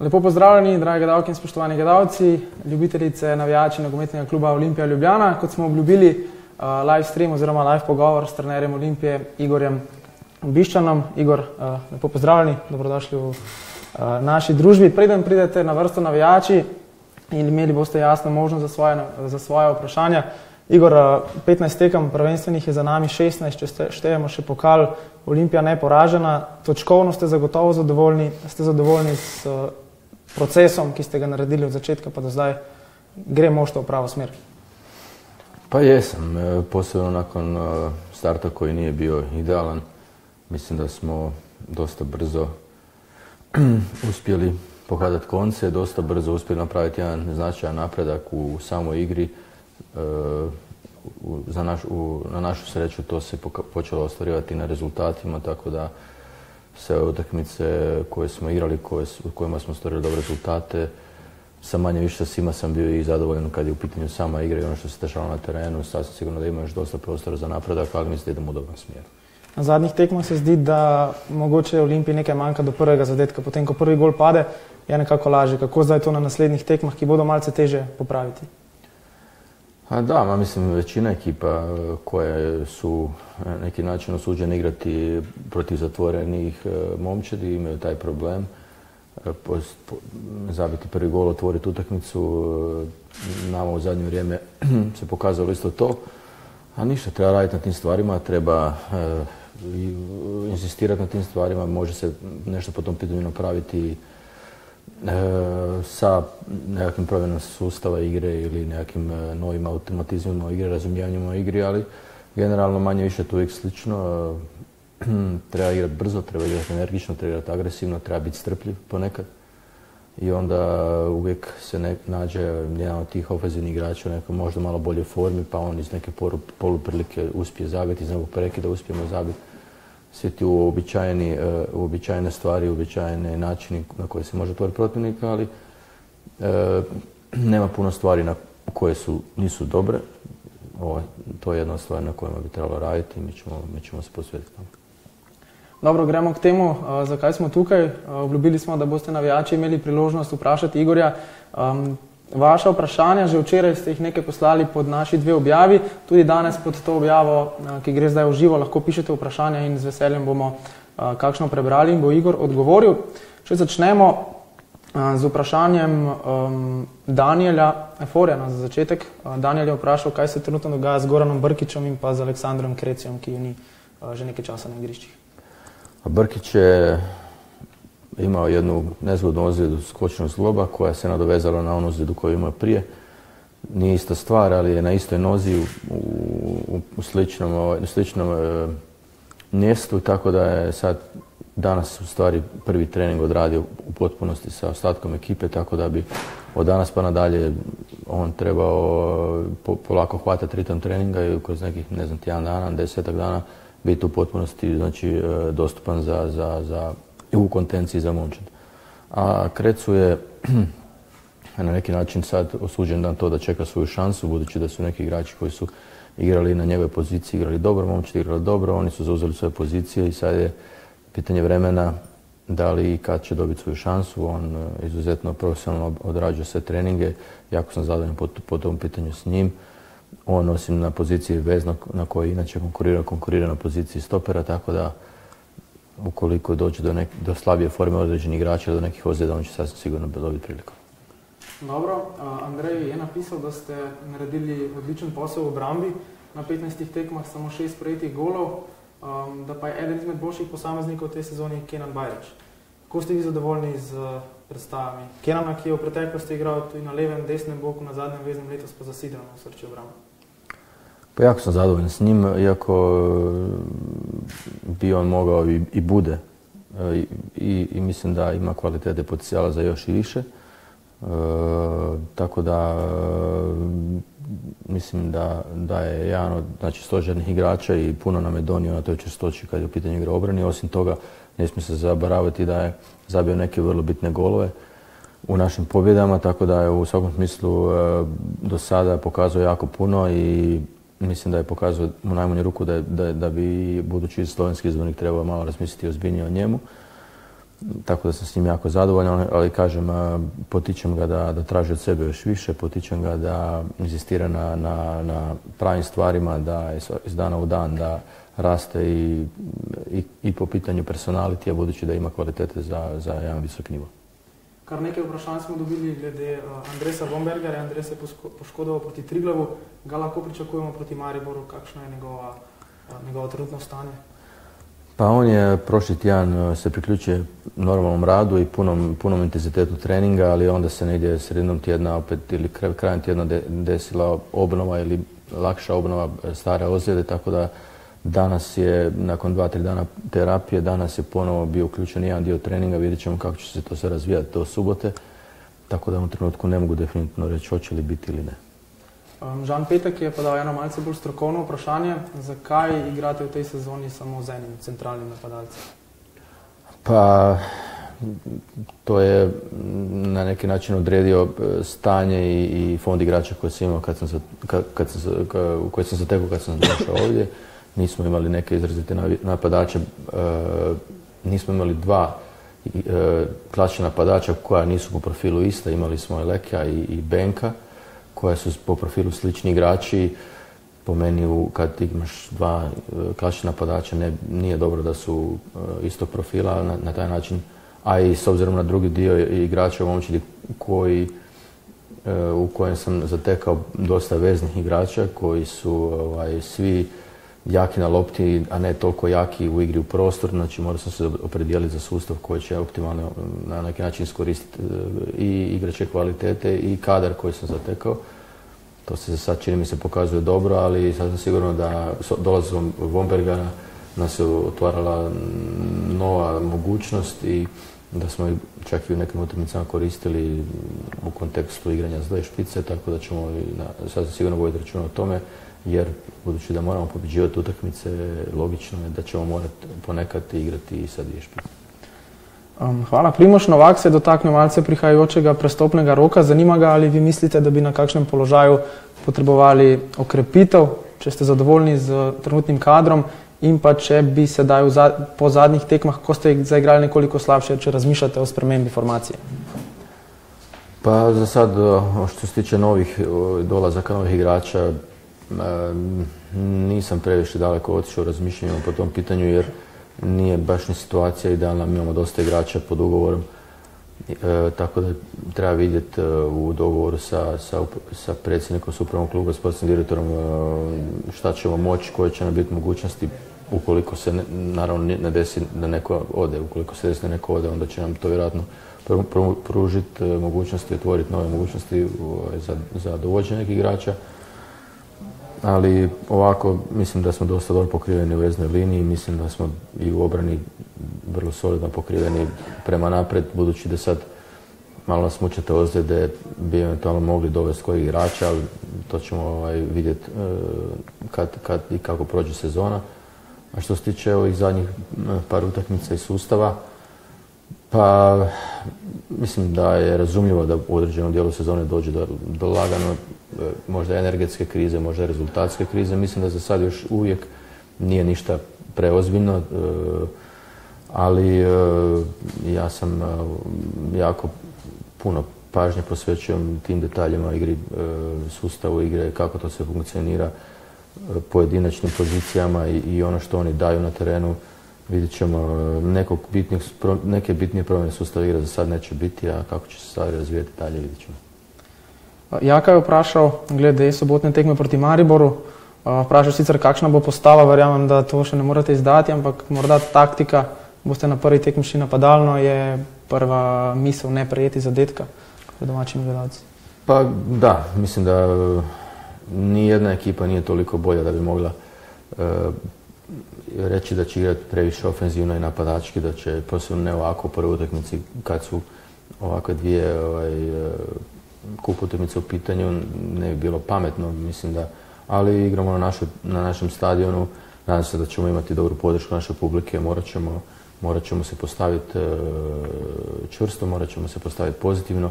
Lepo pozdravljeni, dragi gledalke in spoštovani gledalci, ljubitelice, navijači nogometnega kluba Olimpija Ljubljana. Kot smo obljubili, live stream oziroma live pogovor s trenerjem Olimpije Igorjem Bišćanom. Igor, lepo pozdravljeni, dobrodošli v naši družbi. Preden pridete na vrsto navijači in imeli boste jasno možnost za svoje vprašanja. Igor, 15 tekem prvenstvenih je za nami, 16, če štejemo še pokal, Olimpija neporažena. Točkovno ste zagotovo zadovoljni, ste zadovoljni s procesom, ki ste ga naredili od začetka pa do zdaj, gre moštvo v pravo smer? Pa jesam, posebno nakon starta koji nije bio idealan. Mislim da smo dosta brzo uspjeli pokazati konce, dosta brzo uspjeli napraviti jedan značajan napredak u samoj igri. Na našu sreću to se počelo ostvarivati na rezultatima, tako da sve utakmice koje smo igrali, u kojima smo ostvarili dobre rezultate, sa manje više sa svima sam bio i zadovoljan kad je u pitanju sama igra i ono što se dešavalo na terenu. Sasvim sigurno da ima još dosta prostora za napredak, ali mislim da idemo u dobrom smjeru. Na zadnjih tekmah se zdi, da mogoče Olimpiji nekaj manjka do prvega zadetka, potem ko prvi gol pade, je nekako lažje. Kako zdaj to na naslednjih tekmah, ki bodo malce teže popraviti? Da, mislim većina ekipa koje su na neki način osuđene igrati protiv zatvorenih momčadi imaju taj problem. Zabiti prvi gol, otvoriti utakmicu, nama u zadnje vrijeme se pokazalo isto to. A ništa, treba raditi na tim stvarima, treba insistirati na tim stvarima, može se nešto po tom pitanju napraviti sa nekakvim promjenom sustava igre ili nekakvim novim automatizmima igre, razumijevanjima igri, ali generalno manje više to uvijek slično. Treba igrati brzo, treba igrati energično, treba igrati agresivno, treba biti strpljiv ponekad. I onda uvijek se nađe jedan od tih ofenzivnih igrača u nekoj možda malo bolje formi, pa on iz neke poluprilike uspije zabiti, iz nekog prekida uspijemo zabiti. Svi ti uobičajene stvari, uobičajene načini na koje se može otvoriti protivnika, ali nema puno stvari koje nisu dobre. To je jedna stvar na kojima bi trebalo raditi i mi ćemo se posvetiti. Dobro, gremo k temu, zakaj smo tukaj. Obljubili smo, da boste navijači imeli priložnost vprašati Igorja. Vaša vprašanja, že včeraj ste jih nekaj poslali pod naši dve objavi, tudi danes pod to objavo, ki gre zdaj v živo, lahko pišete vprašanja in z veseljem bomo kakšno prebrali in bo Igor odgovoril. Če začnemo z vprašanjem Daniela Eforjana za začetek. Daniel je vprašal, kaj se trenutno dogaja z Goranom Brkićem in pa z Aleksandrom Krecijom, ki ju ni že nekaj časa na igriščih. Brkić je imao jednu nezgodnu ozljedu skočnog zgloba koja se nadovezala na onu ozljedu koju imao prije. Nije ista stvar, ali je na istoj nozi u sličnom mjestu, tako da je sad danas u stvari prvi trening odradio u potpunosti sa ostatkom ekipe, tako da bi od danas pa nadalje on trebao polako hvatati ritam treninga i kroz nekih, ne znam, tjedan dana, 10 dana biti u potpunosti, znači, dostupan u kontenciji za momčad. A Krecu je na neki način sad osuđen na to da čeka svoju šansu, budući da su neki igrači koji su igrali na njegove pozicije, igrali dobro, momčad igrali dobro, oni su zauzeli svoje pozicije i sad je pitanje vremena da li i kad će dobiti svoju šansu. On izuzetno profesionalno odrađuje sve treninge, jako sam zadovoljan po tom pitanju s njim. On osim na poziciji veznog na kojoj inače konkurira na poziciji stopera, tako da ukoliko dođe do slabije forme određenih igrača ili do nekih ozljeda, on će sasvim sigurno dobiti priliku. Dobro, Andrej je napisal, da ste naredili odličen posel v obrambi, na 15 tekmah samo 6 prejetih golov, da pa je eden izmed boljših posameznikov v tej sezoni Kenan Bajrić. Kako ste vi zadovoljni z predstavami Kenana, ki je v preteklosti igral tudi na levem, desnem boku, na zadnjem veznem, letos pa zasidrano v srčju obrambe? Pa jako sam zadovoljan s njim, iako bi on mogao i bude. I mislim da ima kvalitete potencijala za još i više. Tako da mislim da je jedan od stožernih igrača i puno nam je donio na toj čvrstoći kad je u pitanju igra obrani. Osim toga, ne smije se zaboraviti da je zabio neke vrlo bitne golove u našim pobjedama, tako da je u svakom smislu do sada pokazao jako puno i mislim da je pokazao u najmanju ruku da bi budući slovenski izbornik trebao malo razmisliti ozbiljnije o njemu. tako da sam s njim jako zadovoljan, ali kažem, potičem ga da traži od sebe još više, potičem ga da inzistira na pravim stvarima, da iz dana u dan da raste i po pitanju personalitija, budući da ima kvalitete za jedan visok nivo. Kar nekaj vprašanj smo dobili glede Andresa Vombergarja. Andres se poškodoval proti Triglavu. Ga lahko pričakujemo proti Mariboru? Kakšno je njegovo trenutno stanje? Pa on je prošli tjedan se priključio normalnom radu i punom intenzitetu treninga, ali onda se negdje sredinom tjedna opet ili krajem tjedna desila obnova ili lakša obnova stare ozljede, tako da danas je, nakon 2-3 dana terapije, danas je ponovo bio uključen jedan dio treninga, vidjet ćemo kako će se to sve razvijati do subote, tako da u ovom trenutku ne mogu definitivno reći hoće li biti ili ne. Žan Petek je podal eno malce bolj strokovno vprašanje. Zakaj igrate v tej sezoni samo z enim centralnim napadalcem? Pa, to je na neki način odredio stanje i fond igrača koje sam imao u koje sam zatekao kad sam došao ovdje. Nismo imali neke izrazite napadače, nismo imali dva klasična napadača koja nisu po profilu ista. Imali smo Lekija i Benka, koja su po profilu slični igrači. Po meni, kad imaš dva klasična napadača, nije dobro da su istog profila na taj način, a i s obzirom na drugi dio igrača u momčadi u kojem sam zatekao dosta veznih igrača koji su svi jaki na lopti, a ne toliko jaki u igri u prostor. Znači morao sam se opredijeliti za sustav koji će optimalno na neki način iskoristiti i igrače kvalitete i kadar koji sam zatekao. To se sad čini mi se pokazuje dobro, ali sad sam sigurno da dolazom Vombergara nas se otvarala nova mogućnost i da smo čak i u nekim utakmicama koristili u kontekstu igranja s dvije špice, tako da ćemo sad sigurno voditi računa o tome, jer budući da moramo pobjeđivati utakmice, logično je da ćemo morati ponekad igrati i sa dvije špice. Hvala. Primož Novak se je dotaknil malce prihajajočega prestopnega roka. Zanima ga, ali vi mislite, da bi na kakšnem položaju potrebovali okrepitev, če ste zadovoljni z trenutnim kadrom, in pa če bi sedaj po zadnjih tekmah, ko ste zaigrali nekoliko slabše, če razmišljate o spremembi formacije. Pa za sad, što se tiče dolazaka novih igrača, nisam previše daleko otišao u razmišljanju po tom pitanju, jer nije baš ni situacija idealna. Mi imamo dosta igrača pod ugovorom, tako da treba vidjeti u dogovoru sa predsjednikom upravnog kluba, sportskim direktorom, šta ćemo moći, koje će nam biti mogućnosti. Ukoliko se naravno ne desi da neko ode, ukoliko se desi da neko ode, onda će nam to vjerojatno pružiti mogućnosti, otvoriti nove mogućnosti za dovođenje nekih igrača. Ali ovako mislim da smo dosta dobro pokriveni u veznoj liniji, mislim da smo i u obrani vrlo solidno pokriveni prema naprijed, budući da sad malo nas mučate ozljede, bi eventualno mogli dovesti kojeg igrača, ali to ćemo vidjeti kad i kako prođe sezona. A što se tiče ovih zadnjih par utakmica i sustava, pa mislim da je razumljivo da u određenom dijelu sezone dođe do lagano možda energetske krize, možda rezultatske krize. Mislim da za sad još uvijek nije ništa preozbiljno, ali ja sam jako puno pažnje posvećujem tim detaljima igri, sustavu igre, kako to sve funkcionira, pojedinačnim pozicijama i ono što oni daju na terenu. Vidjet ćemo, neke bitnije promjene sustava igre za sad neće biti, a kako će se stvari razvijati dalje, vidjet ćemo. Jaka je vprašal glede sobotne tekme proti Mariboru. Vprašal sicer, kakšna bo postava, verjamem, da to še ne morate izdati, ampak morda taktika, boste na prvi tekmi šli napadalno, je prva misel ne prejeti zadetka pred domačimi gledalci. Pa da, mislim da ni jedna ekipa nije toliko bolja da bi mogla reći da će igrati previše ofenzivno i napadački, da će, posebno ne ovako u prvoj utakmici kad su ovakve dvije kup utakmice u pitanju, ne bi bilo pametno, mislim da, ali igramo na našem stadionu, nadam se da ćemo imati dobru podršku naše publike, morat ćemo se postaviti čvrsto, morat ćemo se postaviti pozitivno,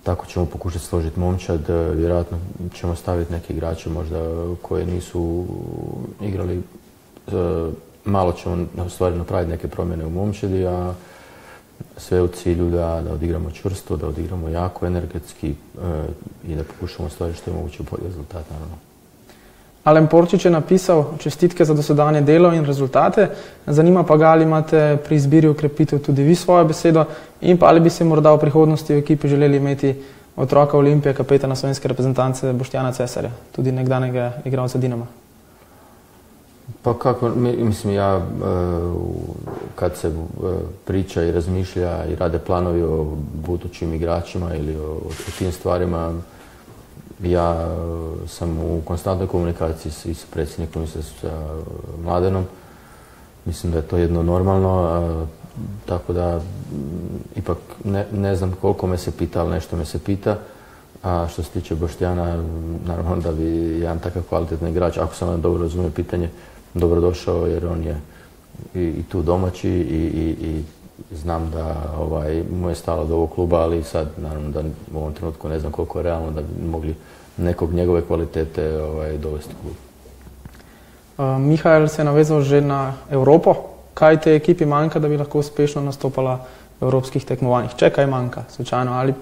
tako ćemo pokušati složiti momčad, vjerojatno ćemo staviti neke igrače možda koji nisu igrali, malo ćemo u stvari napraviti neke promjene u momčadi, a sve u cilju da odigramo čvrsto, da odigramo jako energetski i da pokušamo ostvariti što je moguće bolji rezultat, naravno. Alen Porčič je napisal čestitke za dosedanje delo in rezultate. Zanima pa ga, ali imate pri izbiri ukrepitev tudi vi svojo besedo in pa ali bi se morda v prihodnosti v ekipi želeli imeti otroka Olimpije, kapetana slovenske reprezentance Boštjana Cesarja, tudi nekdanjega igralca Dinama. Pa kako, mislim ja, kad se priča i razmišlja i rade planovi o budućim igračima ili o tim stvarima, ja sam u konstantnoj komunikaciji i s predsjednikom i sa Mladenom. Mislim da je to jedno normalno, tako da ipak ne znam koliko me se pita, ali nešto me se pita. A što se tiče Boštjana, naravno da bi jedan takav kvalitetan igrač, ako sam dobro razumio pitanje, dobrodošao jer on je i tu domaći i znam da mu je stalo do ovog kluba, ali sad naravno da u ovom trenutku ne znam koliko je realno da bi mogli nekog njegove kvalitete dovesti u klub. Mihael se je navezal že na Evropo. Kaj te ekipi manjka, da bi lahko uspešno nastopala v evropskih tekmovanjih? Če kaj manjka, slučajno.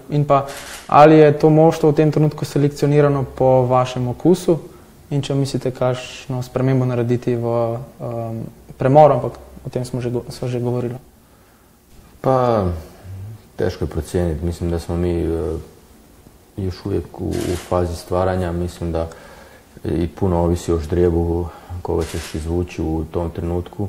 Ali je to moštvo v tem trenutku selekcionirano po vašem okusu? In če mislite, kakšno spremembo narediti v premoru, ampak o tem smo že govorili. Pa, teško je procijeniti. Mislim da smo mi još uvijek u fazi stvaranja. Mislim da i puno ovisi o ždrijebu koga ćeš izvući u tom trenutku.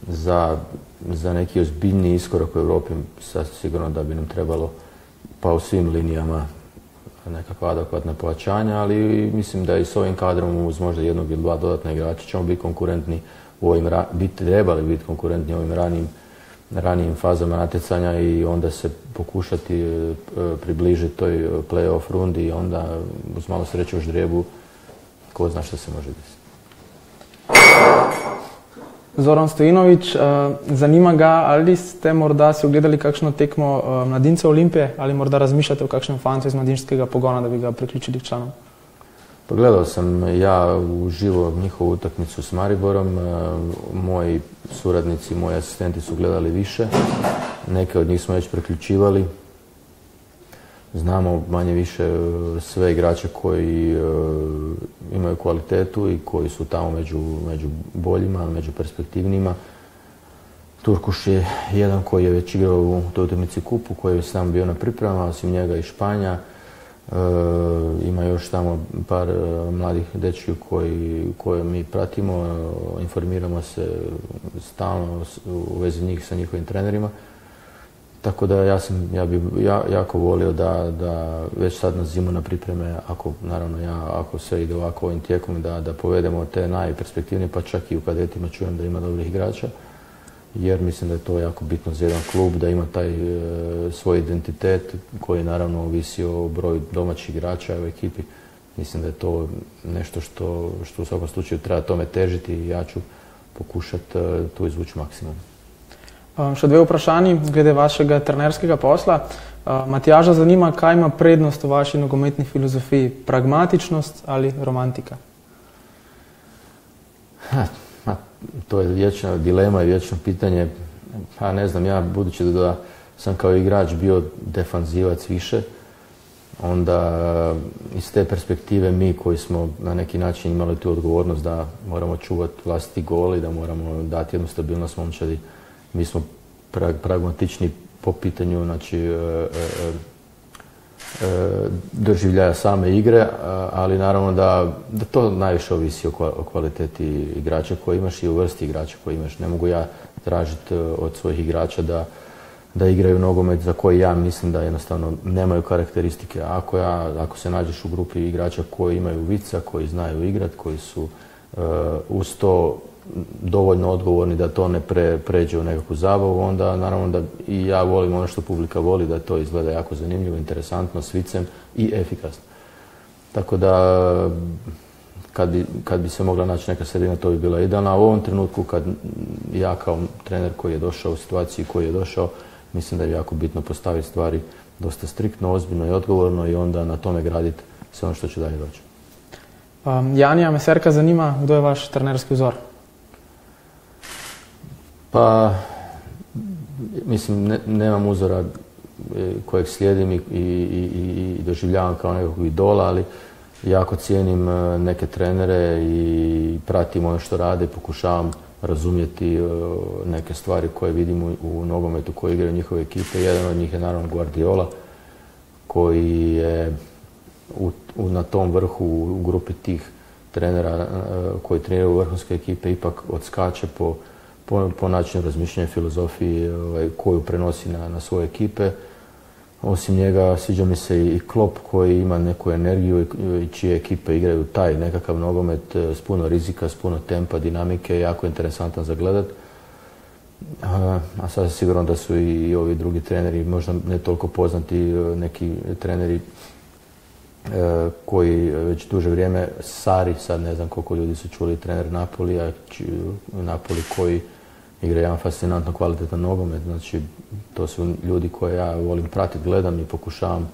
Za neki ozbiljni iskorak u Europi sasvim sigurno da bi nam trebalo pa u svim linijama nekakva adekvatna pojačanja, ali mislim da i s ovim kadrom uz možda jednog ili dva dodatna igrača ćemo biti konkurentni trebali biti konkurentni u ovim ranijim fazama natjecanja i onda se pokušati približiti toj play-off rundi i onda uz malo sreće u ždrijebu ko zna što se može desiti. Zoran Stojinović, zanima ga, ali ste morda si ogledali kakšno tekmo mladincev Olimpije ali morda razmišljate o kakšnem fantu iz mladinskega pogona, da bi ga priključili k članom? Pa gledao sam ja uživo njihovu utakmicu s Mariborom. Moji suradnici, moji asistenti su gledali više. Neke od njih smo već priključivali. Znamo manje više sve igrače koji imaju kvalitetu i koji su tamo među boljima, među perspektivnima. Turkuš je jedan koji je već igrao u toj utakmici kupu, koji je sam bio na pripremama, osim njega i Španja. Ima još tamo par mladih dečki koje mi pratimo, informiramo se stalno u vezi njih sa njihovim trenerima. Tako da ja bih jako volio da već sad na zimu na pripreme, ako sve ide ovako ovim tijekom, da povedemo te najperspektivnije, pa čak i u kadetima čujem da ima dobrih igrača. Jer mislim da je to jako bitno za jedan klub, da ima taj svoj identitet koji naravno ovisi o broju domaćih igrača u ekipi. Mislim da je to nešto što u svakom slučaju treba tome težiti i ja ću pokušati tu izvući maksimum. Še dve vprašanji glede vašega trenerskega posla. Matjaža zanima, kaj ima prednost v vaši nogometni filozofiji, pragmatičnost ali romantika? To je vječna dilema i vječno pitanje. Pa ne znam, ja budući da sam kao igrač bio defanzivac više, onda iz te perspektive mi koji smo na neki način imali tu odgovornost da moramo čuvati vlastiti gol i da moramo dati jednu stabilnost momčadi. Mi smo pragmatični po pitanju doživljaja same igre, ali naravno da to najviše ovisi o kvaliteti igrača koji imaš i o vrsti igrača koji imaš. Ne mogu ja tražiti od svojih igrača da igraju nogomet za koji ja mislim da jednostavno nemaju karakteristike. Ako se nađeš u grupi igrača koji imaju vica, koji znaju igrati, koji su uz to dovoljno odgovorni da to ne pređe u nekakvu zabavu, onda naravno da i ja volim ono što publika voli, da to izgleda jako zanimljivo, interesantno, s vicem i efikasno. Tako da kad bi se mogla naći neka sredina, to bi bila idealna. A u ovom trenutku kad ja kao trener koji je došao u situaciji koji je došao, mislim da je jako bitno postaviti stvari dosta striktno, ozbiljno i odgovorno i onda na tome graditi sve ono što će dalje doći. Janija Meserka zanima, kdo je vaš trenerski vzor? Pa, mislim, nemam uzora kojeg slijedim i doživljavam kao nekog idola, ali jako cijenim neke trenere i pratim ono što rade, pokušavam razumjeti neke stvari koje vidim u nogometu koje igraju njihove ekipe. Jedan od njih je naravno Guardiola, koji je na tom vrhu u grupi tih trenera koji treniraju vrhunske ekipe ipak odskače po načinu razmišljanja, filozofiji koju prenosi na svoje ekipe. Osim njega sviđa mi se i Klopp koji ima neku energiju i čije ekipe igraju taj nekakav nogomet s puno rizika, s puno tempa, dinamike, jako interesantan za gledat. A sad sigurno da su i ovi drugi treneri, možda ne toliko poznati, neki treneri koji već duže vrijeme, Sarri, sad ne znam koliko ljudi su čuli, trener Napolija, Napoli koji igra jedan fascinantno kvalitetan nogomet. Znači, to su ljudi koje ja volim pratiti, gledam i pokušavam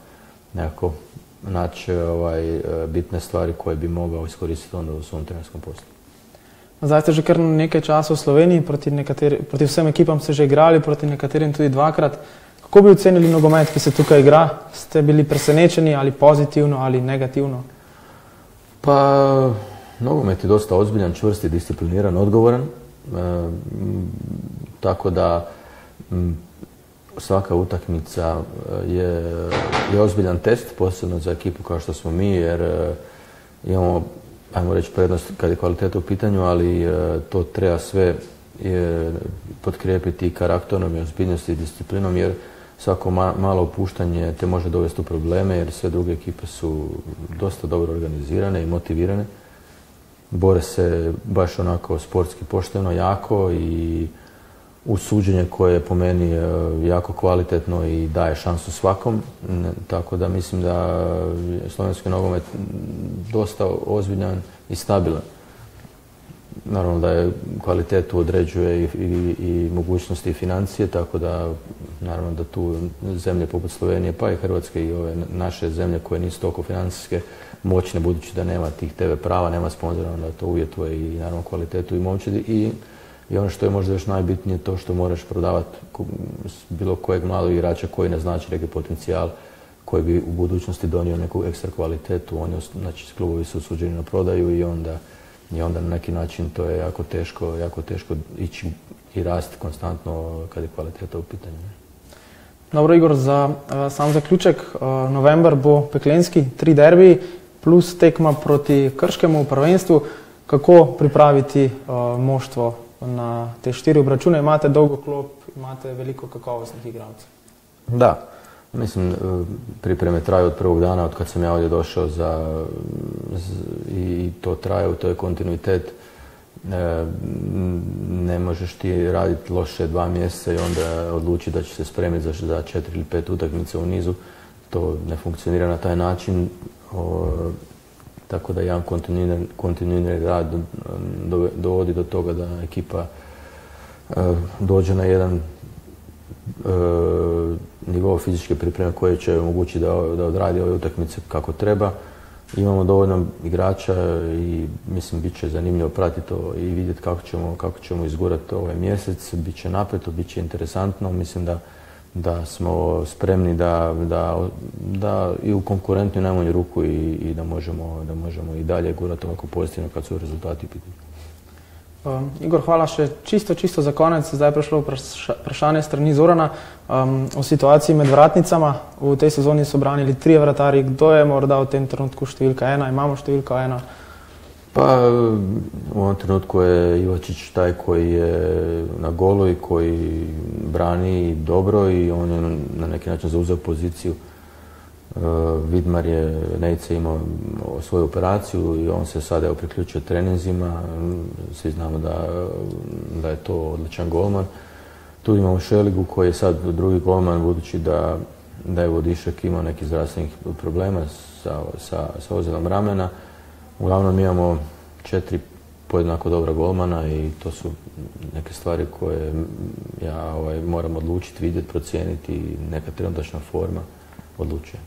nekako naći bitne stvari koje bi mogao iskoristiti onda u svom trenerskom poslu. Zdaj ste že kar nekaj časa v Sloveniji, proti vsem ekipam ste že igrali, proti nekaterim tudi dvakrat. Kako bi ocenili nogomet, ki se tukaj igra? Ste bili presenečeni ali pozitivno ali negativno? Pa, nogomet je dosta ozbiljan, čvrst i discipliniran, odgovoran. Tako da svaka utakmica je ozbiljan test, posebno za ekipu kao što smo mi, jer imamo, ajmo reći, prednost kad je kvaliteta u pitanju, ali to treba sve potkrijepiti karakterom i ozbiljnosti i disciplinom, jer svako malo opuštanje te može dovesti u probleme, jer sve druge ekipe su dosta dobro organizirane i motivirane. Bore se baš onako sportski pošteno, jako i uz suđenje koje je po meni jako kvalitetno i daje šansu svakom. Tako da mislim da je slovenski nogomet dosta ozbiljan i stabilan. Naravno da je kvalitetu određuje i mogućnosti i financije, tako da naravno da tu zemlje poput Slovenije pa i Hrvatske i ove naše zemlje koje nisu toliko financijske moćne, budući da nema tih TV prava, nema sponzora, onda to uvjetuje i naravno kvalitetu i momčadi i ono što je možda još najbitnije to što moraš prodavati bilo kojeg mladog igrača koji ne znači neki potencijal koji bi u budućnosti donio neku ekstra kvalitetu. Znači, klubovi su osuđeni na prodaju i onda na neki način to je jako teško ići i rasti konstantno kad je kvaliteta u pitanju. Dobro, Igor, za sam zaključek, november bo peklenski, 3 derbiji plus tekma proti Krškemu v prvenstvu. Kako pripraviti moštvo na te 4 obračune? Imate dolgo klop, imate veliko kakovostnih igralcev. Da, mislim, pripreme traju od prvog dana, od kad sam ja ovdje došao i to traje, to je kontinuitet. Ne možeš ti raditi loše 2 mjeseca i onda odlučiti da će se spremiti za 4 ili 5 utakmica u nizu. To ne funkcionira na taj način. Tako da jedan kontinuirani rad dovodi do toga da ekipa dođe na jedan nivo fizičke pripreme koje će omogućiti da odradi ove utakmice kako treba. Imamo dovoljno igrača i mislim bit će zanimljivo pratiti to i vidjeti kako ćemo izgurati ovaj mjesec. Bit će napeto, bit će interesantno. Mislim da smo spremni da i u konkurentnoj najmanju ruku i da možemo i dalje gurati ovako pozitivno kad su rezultati pitanje. Igor, hvala še čisto za konec. Zdaj je prišlo vprašanje strani Zorana o situaciji med vratnicama. V tej sezoni so branili 3 vratarji. Kdo je morda v tem trenutku številka 1? Imamo številka 1? Pa u ovom trenutku je Ivačić taj koji je na golu i koji brani dobro i on je na neki način zauzeo poziciju. Vidmar je Nejce imao svoju operaciju i on se sada priključio treninzima. Svi znamo da je to odličan golman. Tu imamo Šeligu koji je sad drugi golman, budući da je Vodišek imao nekih zdravstvenih problema sa ozljedom ramena. Uglavnom imamo 4 podjednako dobra golmana i to su neke stvari koje ja moram odlučiti, vidjeti, procijeniti i neka trenutačna forma odlučuje.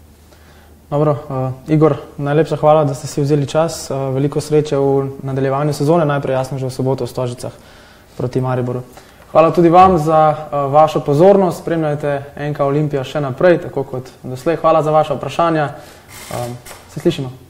Dobro, Igor, najlepša hvala, da ste si vzeli čas. Veliko sreče v nadaljevanju sezone, najprej jasno že v soboto v Stožicah proti Mariboru. Hvala tudi vam za vašo pozornost. Spremljajte NK Olimpija še naprej, tako kot doslej. Hvala za vaše vprašanja. Se slišimo.